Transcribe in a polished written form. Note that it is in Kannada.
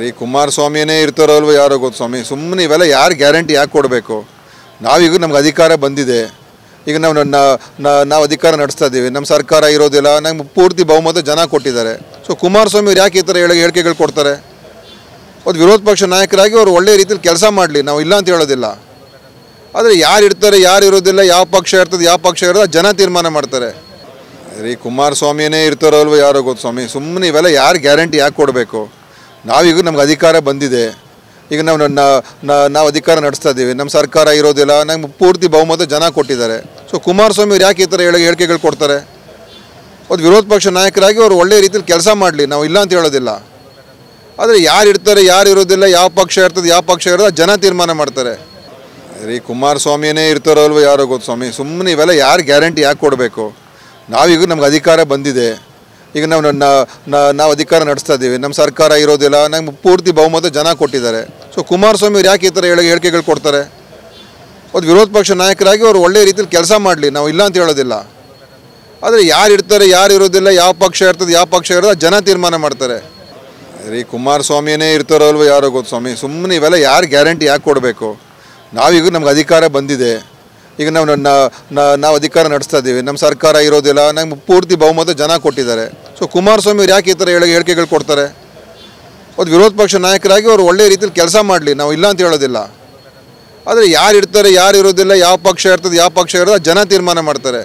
ರೀ ಕುಮಾರಸ್ವಾಮಿನೇ ಇರ್ತಾರಲ್ವ ಯಾರೋ ಗೊತ್ತು ಸ್ವಾಮಿ. ಸುಮ್ಮನೆ ಇವೆಲ್ಲ ಯಾರು ಗ್ಯಾರಂಟಿ ಯಾಕೆ ಕೊಡಬೇಕು? ನಾವೀಗ ನಮ್ಗೆ ಅಧಿಕಾರ ಬಂದಿದೆ, ಈಗ ನಾವು ಅಧಿಕಾರ ನಡೆಸ್ತಾ ಇದ್ದೀವಿ, ನಮ್ಮ ಸರ್ಕಾರ ಇರೋದಿಲ್ಲ, ನಮ್ಗೆ ಪೂರ್ತಿ ಬಹುಮತ ಜನ ಕೊಟ್ಟಿದ್ದಾರೆ. ಸೊ ಕುಮಾರಸ್ವಾಮಿ ಅವ್ರು ಯಾಕೆ ಈ ಥರ ಹೇಳಿಕೆಗಳು ಕೊಡ್ತಾರೆ? ಒಂದು ವಿರೋಧ ಪಕ್ಷ ನಾಯಕರಾಗಿ ಅವರು ಒಳ್ಳೆ ರೀತಿಯಲ್ಲಿ ಕೆಲಸ ಮಾಡಲಿ, ನಾವು ಇಲ್ಲ ಅಂತ ಹೇಳೋದಿಲ್ಲ. ಆದರೆ ಯಾರು ಇರ್ತಾರೆ ಯಾರು ಇರೋದಿಲ್ಲ, ಯಾವ ಪಕ್ಷ ಇರ್ತದೆ ಯಾವ ಪಕ್ಷ ಇರೋದು ಜನ ತೀರ್ಮಾನ ಮಾಡ್ತಾರೆ. ರೀ ಕುಮಾರಸ್ವಾಮಿನೇ ಇರ್ತಾರಲ್ವ ಯಾರೋ ಗೊತ್ತು ಸ್ವಾಮಿ. ಸುಮ್ಮನೆ ಇವೆಲ್ಲ ಯಾರು ಗ್ಯಾರಂಟಿ ಯಾಕೆ ಕೊಡಬೇಕು? ನಾವೀಗ ನಮ್ಗೆ ಅಧಿಕಾರ ಬಂದಿದೆ, ಈಗ ನಾವು ಅಧಿಕಾರ ನಡೆಸ್ತಾ ಇದ್ದೀವಿ, ನಮ್ಮ ಸರ್ಕಾರ ಇರೋದಿಲ್ಲ, ನಮ್ಗೆ ಪೂರ್ತಿ ಬಹುಮತ ಜನ ಕೊಟ್ಟಿದ್ದಾರೆ. ಸೊ ಕುಮಾರಸ್ವಾಮಿ ಅವ್ರು ಯಾಕೆ ಈ ಥರ ಹೇಳಿಕೆಗಳು ಕೊಡ್ತಾರೆ? ಒಂದು ವಿರೋಧ ಪಕ್ಷ ನಾಯಕರಾಗಿ ಅವರು ಒಳ್ಳೆ ರೀತಿಯಲ್ಲಿ ಕೆಲಸ ಮಾಡಲಿ, ನಾವು ಇಲ್ಲ ಅಂತ ಹೇಳೋದಿಲ್ಲ. ಆದರೆ ಯಾರು ಇರ್ತಾರೆ ಯಾರು ಇರೋದಿಲ್ಲ, ಯಾವ ಪಕ್ಷ ಇರ್ತದೆ ಯಾವ ಪಕ್ಷ ಇರೋದು ಜನ ತೀರ್ಮಾನ ಮಾಡ್ತಾರೆ. ರೀ ಕುಮಾರಸ್ವಾಮಿನೇ ಇರ್ತಾರಲ್ವ ಯಾರೋ ಗೊತ್ತು ಸ್ವಾಮಿ. ಸುಮ್ಮನೆ ಇವೆಲ್ಲ ಯಾರು ಗ್ಯಾರಂಟಿ ಯಾಕೆ ಕೊಡಬೇಕು? ನಾವೀಗ ನಮ್ಗೆ ಅಧಿಕಾರ ಬಂದಿದೆ, ಈಗ ನಾವು ಅಧಿಕಾರ ನಡೆಸ್ತಾ ಇದ್ದೀವಿ, ನಮ್ಮ ಸರ್ಕಾರ ಇರೋದಿಲ್ಲ, ನಮ್ಗೆ ಪೂರ್ತಿ ಬಹುಮತ ಜನ ಕೊಟ್ಟಿದ್ದಾರೆ. ಸೊ ಕುಮಾರಸ್ವಾಮಿ ಅವ್ರು ಯಾಕೆ ಈ ಥರ ಹೇಳಿಕೆಗಳು ಕೊಡ್ತಾರೆ? ಒಂದು ವಿರೋಧ ಪಕ್ಷ ನಾಯಕರಾಗಿ ಅವರು ಒಳ್ಳೆ ರೀತಿಯಲ್ಲಿ ಕೆಲಸ ಮಾಡಲಿ, ನಾವು ಇಲ್ಲ ಅಂತ ಹೇಳೋದಿಲ್ಲ. ಆದರೆ ಯಾರು ಇರ್ತಾರೆ ಯಾರು ಇರೋದಿಲ್ಲ, ಯಾವ ಪಕ್ಷ ಇರ್ತದೆ ಯಾವ ಪಕ್ಷ ಇರೋದು ಜನ ತೀರ್ಮಾನ ಮಾಡ್ತಾರೆ. ರೀ ಕುಮಾರಸ್ವಾಮಿನೇ ಇರ್ತಾರಲ್ವ ಯಾರೋ ಗೊತ್ತು ಸ್ವಾಮಿ. ಸುಮ್ಮನೆ ಇವೆಲ್ಲ ಯಾರು ಗ್ಯಾರಂಟಿ ಯಾಕೆ ಕೊಡಬೇಕು? ನಾವೀಗ ನಮ್ಗೆ ಅಧಿಕಾರ ಬಂದಿದೆ, ಈಗ ನಾವು ಅಧಿಕಾರ ನಡೆಸ್ತಾ ಇದ್ದೀವಿ, ನಮ್ಮ ಸರ್ಕಾರ ಇರೋದಿಲ್ಲ, ನಮ್ಗೆ ಪೂರ್ತಿ ಬಹುಮತ ಜನ ಕೊಟ್ಟಿದ್ದಾರೆ. ಸೊ ಕುಮಾರಸ್ವಾಮಿ ಅವ್ರು ಯಾಕೆ ಈ ಥರ ಹೇಳಿಕೆಗಳು ಕೊಡ್ತಾರೆ? ಒಂದು ವಿರೋಧ ಪಕ್ಷ ನಾಯಕರಾಗಿ ಅವರು ಒಳ್ಳೆ ರೀತಿಯಲ್ಲಿ ಕೆಲಸ ಮಾಡಲಿ, ನಾವು ಇಲ್ಲ ಅಂತ ಹೇಳೋದಿಲ್ಲ. ಆದರೆ ಯಾರು ಇರ್ತಾರೆ ಯಾರು ಇರೋದಿಲ್ಲ, ಯಾವ ಪಕ್ಷ ಇರ್ತದೆ ಯಾವ ಪಕ್ಷ ಇರೋದು ಜನ ತೀರ್ಮಾನ ಮಾಡ್ತಾರೆ.